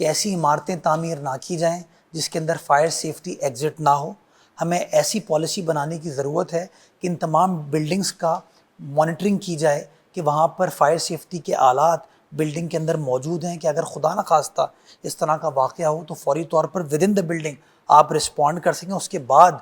کہ ایسی عمارتیں تعمیر نہ کی جائیں جس کے اندر فائر سیفٹی ایگزٹ نہ ہو. ہمیں ایسی پالیسی بنانے کی ضرورت ہے کہ ان تمام بلڈنگز کا مانیٹرنگ کی جائے کہ وہاں پر فائر سیفٹی کے آلات بلڈنگ کے اندر موجود ہیں، کہ اگر خدا نخواستہ اس طرح کا واقعہ ہو تو فوری طور پر ود ان دا بلڈنگ آپ رسپونڈ کر سکیں. اس کے بعد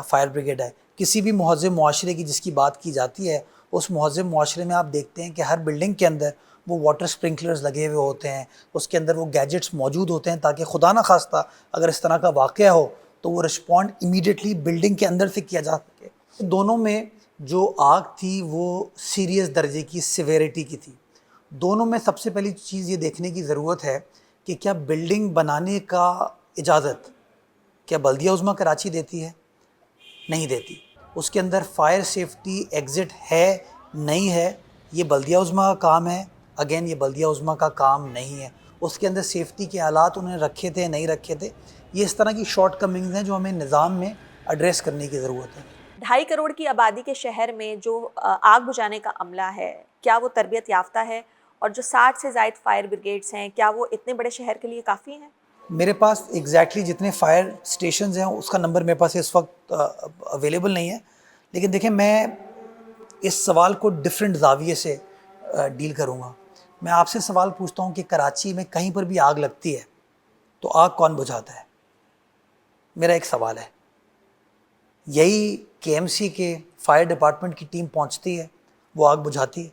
فائر بریگیڈ ہے. کسی بھی مہذب معاشرے کی جس کی بات کی جاتی ہے، اس مہذب معاشرے میں آپ دیکھتے ہیں کہ ہر بلڈنگ کے اندر وہ واٹر سپرنکلرز لگے ہوئے ہوتے ہیں، اس کے اندر وہ گیجٹس موجود ہوتے ہیں تاکہ خدا نخواستہ اگر اس طرح کا واقعہ ہو تو وہ رسپونڈ امیڈیٹلی بلڈنگ کے اندر سے کیا جا سکے. دونوں میں جو آگ تھی وہ سیریس درجے کی سیویریٹی کی تھی. دونوں میں سب سے پہلی چیز یہ دیکھنے کی ضرورت ہے کہ کیا بلڈنگ بنانے کا اجازت کیا بلدیہ عظمیٰ کراچی دیتی ہے؟ نہیں دیتی. اس کے اندر فائر سیفٹی ایگزٹ ہے نہیں ہے، یہ بلدیہ عظمیٰ کا کام ہے. اگین یہ بلدیہ عظمیٰ کا کام نہیں ہے. اس کے اندر سیفٹی کے آلات انہوں نے رکھے تھے نہیں رکھے تھے. یہ اس طرح کی شارٹ کمنگز ہیں جو ہمیں نظام میں ایڈریس کرنے کی ضرورت ہے. 2.5 کروڑ کی آبادی کے شہر میں جو آگ بجھانے کا عملہ ہے، کیا وہ تربیت یافتہ ہے؟ اور جو 60 سے زائد فائر بریگیڈز ہیں، کیا وہ اتنے بڑے شہر کے لیے کافی ہیں؟ میرے پاس ایگزیکٹلی جتنے فائر سٹیشنز ہیں اس کا نمبر میرے پاس اس وقت اویلیبل نہیں ہے. لیکن دیکھیں، میں اس سوال کو ڈیفرنٹ زاویے سے ڈیل کروں گا. میں آپ سے سوال پوچھتا ہوں کہ کراچی میں کہیں پر بھی آگ لگتی ہے تو آگ کون بجھاتا ہے؟ میرا ایک سوال ہے. یہی کے ایم سی کے فائر ڈپارٹمنٹ کی ٹیم پہنچتی ہے، وہ آگ بجھاتی ہے.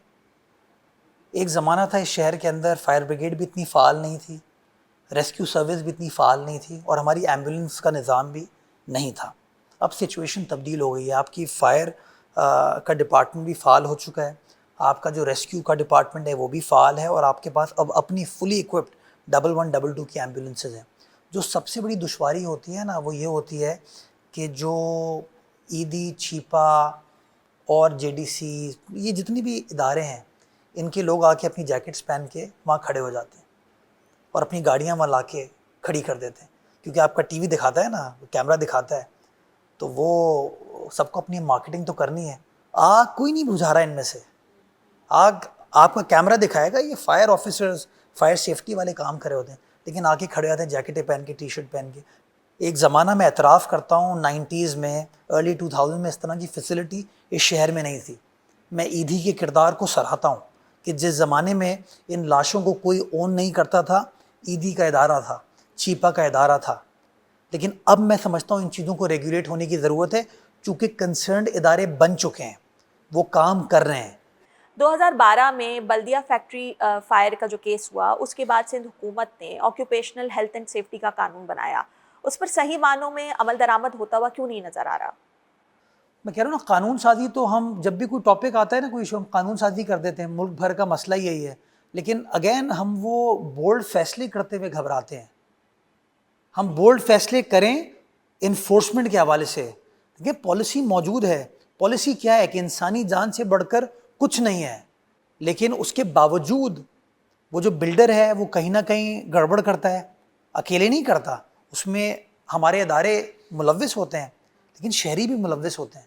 ایک زمانہ تھا اس شہر کے اندر فائر بریگیڈ بھی اتنی فعال نہیں تھی، ریسکیو سروس بھی اتنی فعال نہیں تھی، اور ہماری ایمبولنس کا نظام بھی نہیں تھا. اب سچویشن تبدیل ہو گئی ہے. آپ کی فائر کا ڈپارٹمنٹ بھی فعال ہو چکا ہے، آپ کا جو ریسکیو کا ڈپارٹمنٹ ہے وہ بھی فعال ہے، اور آپ کے پاس اب اپنی فلی اکوپڈ 1122 کی ایمبولنسز ہیں. جو سب سے بڑی دشواری ہوتی ہے نا، وہ یہ ہوتی ہے کہ جو ایدی، چھیپا اور جے ڈی سی، یہ جتنی بھی ادارے ہیں، ان کے لوگ آ کے اپنی جیکٹس پہن کے وہاں کھڑے ہو جاتے ہیں اور اپنی گاڑیاں وہاں لا کے کھڑی کر دیتے ہیں. کیونکہ آپ کا ٹی وی دکھاتا ہے نا، کیمرہ دکھاتا ہے، تو وہ سب کو اپنی مارکیٹنگ تو کرنی ہے. آگ کوئی نہیں بجھا رہا ان میں سے. آگ آپ کا کیمرہ دکھائے گا، یہ فائر آفیسرز، فائر سیفٹی والے کام کرے ہوتے ہیں، لیکن آ کے کھڑے ہوتے ہیں جیکٹیں پہن کے، ٹی شرٹ پہن کے. ایک زمانہ میں اعتراف کرتا ہوں 90s میں، ارلی 2000 میں اس طرح کی فیسلٹی اس شہر میں نہیں تھی. میں ایدھی کے کردار کو سراہتا ہوں کہ جس زمانے میں ان لاشوں کو کوئی اون نہیں کرتا تھا، ایدھی کا ادارہ تھا، چھیپا کا ادارہ تھا. لیکن اب میں سمجھتا ہوں ان چیزوں کو ریگولیٹ ہونے کی ضرورت ہے، چونکہ کنسرنڈ ادارے بن چکے ہیں، وہ کام کر رہے ہیں. 2012 میں بلدیہ فیکٹری فائر کا جو کیس ہوا، اس کے بعد سندھ حکومت نے آکیوپیشنل ہیلتھ اینڈ سیفٹی کا قانون بنایا. اس پر صحیح معنوں میں عمل درآمد ہوتا ہوا کیوں نہیں نظر آ رہا؟ میں کہہ رہا ہوں نا، قانون سازی تو ہم جب بھی کوئی ٹاپک آتا ہے نا، کوئی ایشو، ہم قانون سازی کر دیتے ہیں. ملک بھر کا مسئلہ یہی ہے. لیکن اگین ہم وہ بولڈ فیصلے کرتے ہوئے گھبراتے ہیں. ہم بولڈ فیصلے کریں انفورسمنٹ کے حوالے سے. دیکھیں، پالیسی موجود ہے. پالیسی کیا ہے کہ انسانی جان سے بڑھ کر کچھ نہیں ہے، لیکن اس کے باوجود وہ جو بلڈر ہے وہ کہیں نہ کہیں گڑبڑ کرتا ہے. اکیلے نہیں کرتا، اس میں ہمارے ادارے ملوث ہوتے ہیں، لیکن شہری بھی ملوث ہوتے ہیں.